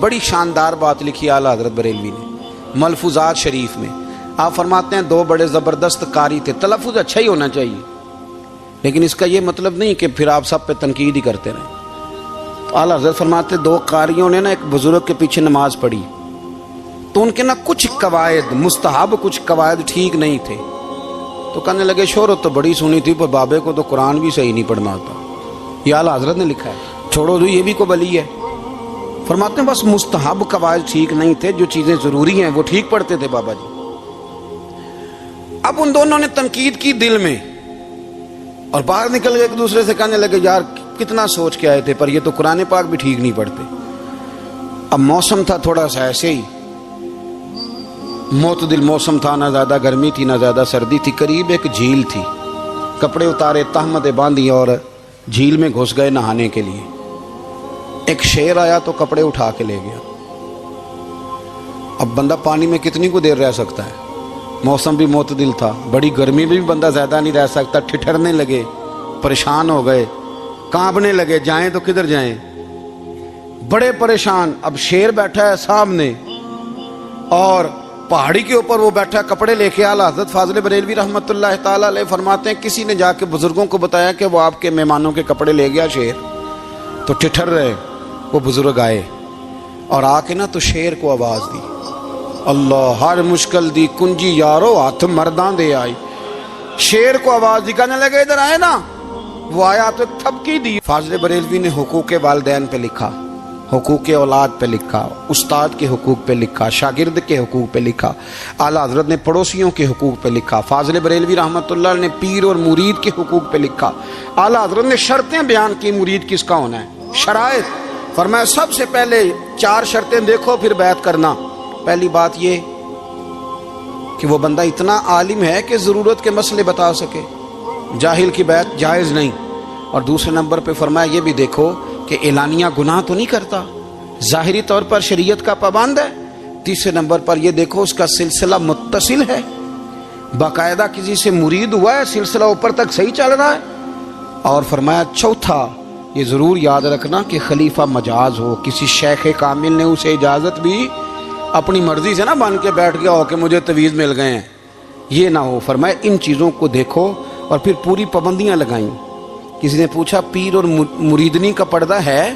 بڑی شاندار بات لکھی اعلیٰ حضرت بریلوی نے ملفوظات شریف میں. آپ فرماتے ہیں دو بڑے زبردست قاری تھے. تلفظ اچھا ہی ہونا چاہیے، لیکن اس کا یہ مطلب نہیں کہ پھر آپ سب پہ تنقید ہی کرتے رہیں. تو اعلیٰ حضرت فرماتے دو قاریوں نے نا ایک بزرگ کے پیچھے نماز پڑھی، تو ان کے نا کچھ قواعد مستحب، کچھ قواعد ٹھیک نہیں تھے. تو کہنے لگے شہرت تو بڑی سنی تھی پر بابے کو تو قرآن بھی صحیح نہیں پڑھنا آتا. یہ اعلیٰ حضرت نے لکھا ہے، چھوڑو جو یہ بھی کو بلی ہے. فرماتے ہیں بس مستحب قواعد ٹھیک نہیں تھے، جو چیزیں ضروری ہیں وہ ٹھیک پڑھتے تھے بابا جی. اب ان دونوں نے تنقید کی دل میں، اور باہر نکل کے ایک دوسرے سے کہنے لگے یار کتنا سوچ کے آئے تھے پر یہ تو قرآن پاک بھی ٹھیک نہیں پڑھتے. اب موسم تھا تھوڑا سا ایسے ہی معتدل موسم تھا، نہ زیادہ گرمی تھی نہ زیادہ سردی تھی. قریب ایک جھیل تھی، کپڑے اتارے، تہمتیں باندھی اور جھیل میں گھس گئے نہانے کے لیے. ایک شیر آیا تو کپڑے اٹھا کے لے گیا. اب بندہ پانی میں کتنی کو دیر رہ سکتا ہے؟ موسم بھی معتدل تھا، بڑی گرمی میں بھی بندہ زیادہ نہیں رہ سکتا. ٹھٹھرنے لگے، پریشان ہو گئے، کانپنے لگے، جائیں تو کدھر جائیں، بڑے پریشان. اب شیر بیٹھا ہے سامنے اور پہاڑی کے اوپر وہ بیٹھا کپڑے لے کے. اعلیٰ حضرت فاضل بریلوی رحمۃ اللہ تعالیٰ علیہ فرماتے ہیں کسی نے جا کے بزرگوں کو بتایا کہ وہ آپ کے مہمانوں کے کپڑے لے گیا شیر. تو ٹھٹھر رہے. وہ بزرگ آئے اور آ کے نا تو شیر کو آواز دی، اللہ ہر مشکل دی کنجی یارو ہاتھ مردان دے آئی. شیر کو آواز دی، کہنے لگے ادھر آئے نا. وہ آیا تو ایک تھپکی دی. فاضل بریلوی نے حقوق والدین پہ لکھا، حقوق اولاد پہ لکھا، استاد کے حقوق پہ لکھا، شاگرد کے حقوق پہ لکھا. اعلیٰ حضرت نے پڑوسیوں کے حقوق پہ لکھا. فاضل بریلوی رحمۃ اللہ نے پیر اور مرید کے حقوق پہ لکھا. اعلیٰ حضرت نے شرطیں بیان کی مرید کس کا ہونا ہے، شرائط. فرمایا سب سے پہلے 4 شرطیں دیکھو پھر بیعت کرنا. پہلی بات یہ کہ وہ بندہ اتنا عالم ہے کہ ضرورت کے مسئلے بتا سکے، جاہل کی بیعت جائز نہیں. اور دوسرے نمبر پہ فرمایا یہ بھی دیکھو کہ اعلانیہ گناہ تو نہیں کرتا، ظاہری طور پر شریعت کا پابند ہے. تیسرے نمبر پر یہ دیکھو اس کا سلسلہ متصل ہے، باقاعدہ کسی سے مرید ہوا ہے، سلسلہ اوپر تک صحیح چل رہا ہے. اور فرمایا چوتھا یہ ضرور یاد رکھنا کہ خلیفہ مجاز ہو، کسی شیخ کامل نے اسے اجازت بھی اپنی مرضی سے نہ بن کے بیٹھ گیا ہو کہ مجھے تویز مل گئے ہیں، یہ نہ ہو. فرمایا ان چیزوں کو دیکھو اور پھر پوری پابندیاں لگائیں. کسی نے پوچھا پیر اور مریدنی کا پردہ ہے؟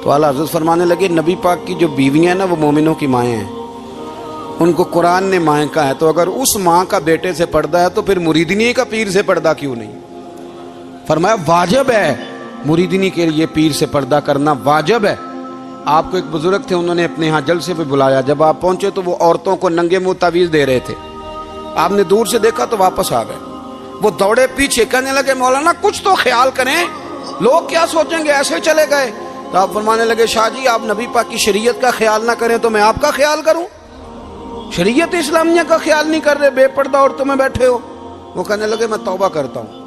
تو اعلیٰ حضرت فرمانے لگے نبی پاک کی جو بیویاں ہیں نا وہ مومنوں کی مائیں ہیں، ان کو قرآن نے مائیں کہا ہے. تو اگر اس ماں کا بیٹے سے پردہ ہے تو پھر مریدنی کا پیر سے پردہ کیوں نہیں؟ فرمایا واجب ہے مریدنی کے لیے پیر سے پردہ کرنا، واجب ہے. آپ کو ایک بزرگ تھے، انہوں نے اپنے ہاں جلسے پہ بلایا. جب آپ پہنچے تو وہ عورتوں کو ننگے منہ تعویذ دے رہے تھے. آپ نے دور سے دیکھا تو واپس آ گئے. وہ دوڑے پیچھے، کہنے لگے مولانا کچھ تو خیال کریں، لوگ کیا سوچیں گے، ایسے چلے گئے. تو آپ فرمانے لگے شاہ جی آپ نبی پاک کی شریعت کا خیال نہ کریں تو میں آپ کا خیال کروں؟ شریعت اسلامیہ کا خیال نہیں کر رہے، بے پردہ عورتوں میں بیٹھے ہو. وہ کہنے لگے میں توبہ کرتا ہوں،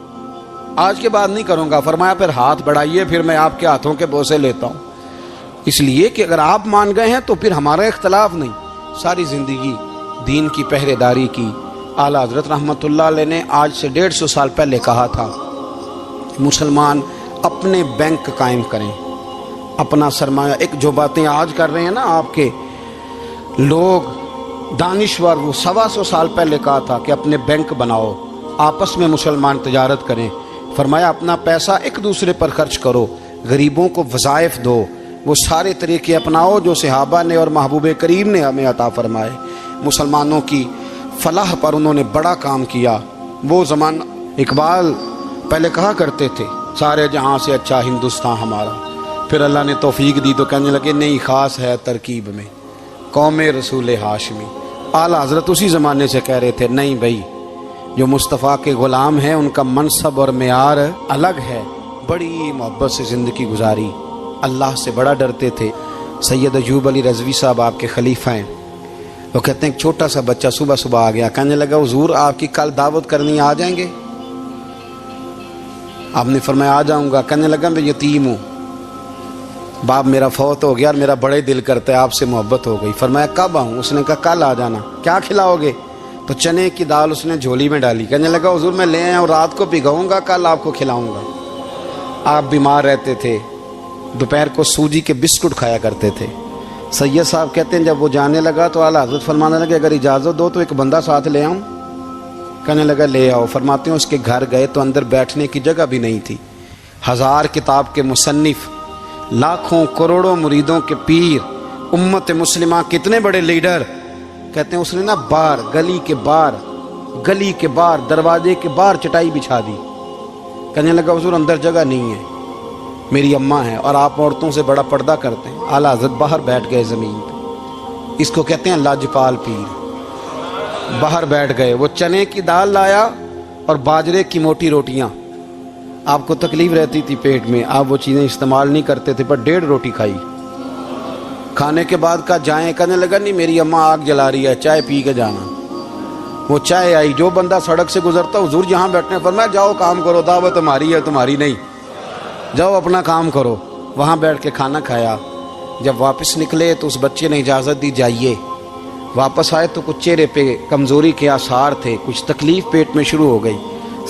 آج کے بعد نہیں کروں گا. فرمایا پھر ہاتھ بڑھائیے، پھر میں آپ کے ہاتھوں کے بوسے لیتا ہوں. اس لیے کہ اگر آپ مان گئے ہیں تو پھر ہمارا اختلاف نہیں. ساری زندگی دین کی پہرے داری کی. اعلیٰ حضرت رحمۃ اللہ علیہ نے آج سے 150 سال پہلے کہا تھا مسلمان اپنے بینک قائم کریں، اپنا سرمایہ. ایک جو باتیں آج کر رہے ہیں نا آپ کے لوگ دانشور، وہ 125 سال پہلے کہا تھا کہ اپنے بینک بناؤ، آپس میں مسلمان تجارت کریں. فرمایا اپنا پیسہ ایک دوسرے پر خرچ کرو، غریبوں کو وظائف دو، وہ سارے طریقے اپناؤ جو صحابہ نے اور محبوب کریم نے ہمیں عطا فرمائے. مسلمانوں کی فلاح پر انہوں نے بڑا کام کیا. وہ زمانہ اقبال پہلے کہا کرتے تھے سارے جہاں سے اچھا ہندوستان ہمارا. پھر اللہ نے توفیق دی تو کہنے لگے نہیں خاص ہے ترکیب میں قوم رسول ہاشمی. اعلیٰ حضرت اسی زمانے سے کہہ رہے تھے نہیں بھائی جو مصطفیٰ کے غلام ہیں ان کا منصب اور معیار الگ ہے. بڑی محبت سے زندگی گزاری، اللہ سے بڑا ڈرتے تھے. سید ایوب علی رضوی صاحب آپ کے خلیفہ ہیں. وہ کہتے ہیں ایک چھوٹا سا بچہ صبح صبح آ گیا، کہنے لگا حضور آپ کی کل دعوت کرنی آ جائیں گے؟ آپ نے فرمایا آ جاؤں گا. کہنے لگا میں یتیم ہوں، باپ میرا فوت ہو گیا اور میرا بڑے دل کرتا ہے آپ سے محبت ہو گئی. فرمایا کب آؤں؟ اس نے کہا کل آ جانا. کیا کھلاؤ گے؟ تو چنے کی دال اس نے جھولی میں ڈالی. کہنے لگا حضور میں لے آیا اور رات کو بھگاؤں گا، کل آپ کو کھلاؤں گا. آپ بیمار رہتے تھے، دوپہر کو سوجی کے بسکٹ کھایا کرتے تھے۔ سید صاحب کہتے ہیں جب وہ جانے لگا تو اعلیٰ حضرت فرمانے لگے اگر اجازت دو تو ایک بندہ ساتھ لے آؤں؟ کہنے لگا لے آؤ۔ فرماتے ہیں اس کے گھر گئے تو اندر بیٹھنے کی جگہ بھی نہیں تھی۔ 1000 کتاب کے مصنف، لاکھوں کروڑوں مریدوں کے پیر، امت مسلمہ کتنے بڑے لیڈر، کہتے ہیں اس نے نا باہر گلی کے باہر دروازے کے باہر چٹائی بچھا دی۔ کہنے لگا حضور اندر جگہ نہیں ہے، میری اماں ہے اور آپ عورتوں سے بڑا پردہ کرتے ہیں۔ اعلیٰ حضرت باہر بیٹھ گئے زمین پہ، اس کو کہتے ہیں لاجپال پیر۔ باہر بیٹھ گئے، وہ چنے کی دال لایا اور باجرے کی موٹی روٹیاں۔ آپ کو تکلیف رہتی تھی پیٹ میں، آپ وہ چیزیں استعمال نہیں کرتے تھے، پر 1.5 روٹی کھائی۔ کھانے کے بعد کا جائیں، کہنے لگا نہیں میری اماں آگ جلا رہی ہے، چائے پی کے جانا۔ وہ چائے آئی، جو بندہ سڑک سے گزرتا حضور جہاں بیٹھنے فرمایا جاؤ کام کرو، دعوت ہماری ہے تمہاری نہیں، جاؤ اپنا کام کرو۔ وہاں بیٹھ کے کھانا کھایا۔ جب واپس نکلے تو اس بچے نے اجازت دی جائیے۔ واپس آئے تو کچھ چہرے پہ کمزوری کے آثار تھے، کچھ تکلیف پیٹ میں شروع ہو گئی۔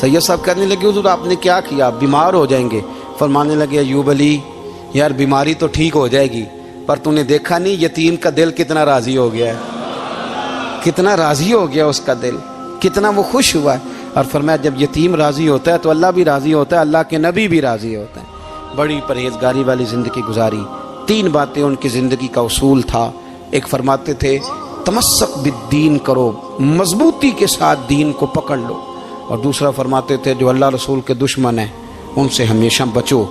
سید صاحب کہنے لگے حضور آپ نے کیا کیا، بیمار ہو جائیں گے۔ فرمانے لگے ایوب علی یار بیماری تو ٹھیک ہو جائے گی، پر تو نے دیکھا نہیں یتیم کا دل کتنا راضی ہو گیا ہے، کتنا راضی ہو گیا اس کا دل، کتنا وہ خوش ہوا ہے۔ اور فرمایا جب یتیم راضی ہوتا ہے تو اللہ بھی راضی ہوتا ہے، اللہ کے نبی بھی راضی ہوتے ہیں۔ بڑی پرہیزگاری والی زندگی گزاری۔ 3 باتیں ان کی زندگی کا اصول تھا۔ ایک فرماتے تھے تمسک بالدین کرو، مضبوطی کے ساتھ دین کو پکڑ لو۔ اور دوسرا فرماتے تھے جو اللہ رسول کے دشمن ہیں ان سے ہمیشہ بچو،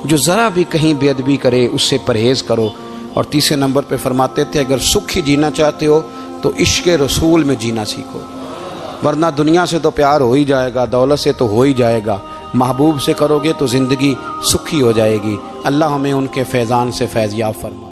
جو ذرا بھی کہیں بے ادبی کرے اس سے پرہیز کرو۔ اور تیسرے نمبر پہ فرماتے تھے اگر سکھ ہی جینا چاہتے ہو تو عشق رسول میں جینا سیکھو، ورنہ دنیا سے تو پیار ہو ہی جائے گا، دولت سے تو ہو ہی جائے گا، محبوب سے کرو گے تو زندگی سکھی ہو جائے گی۔ اللہ ہمیں ان کے فیضان سے فیض یاب فرمائے۔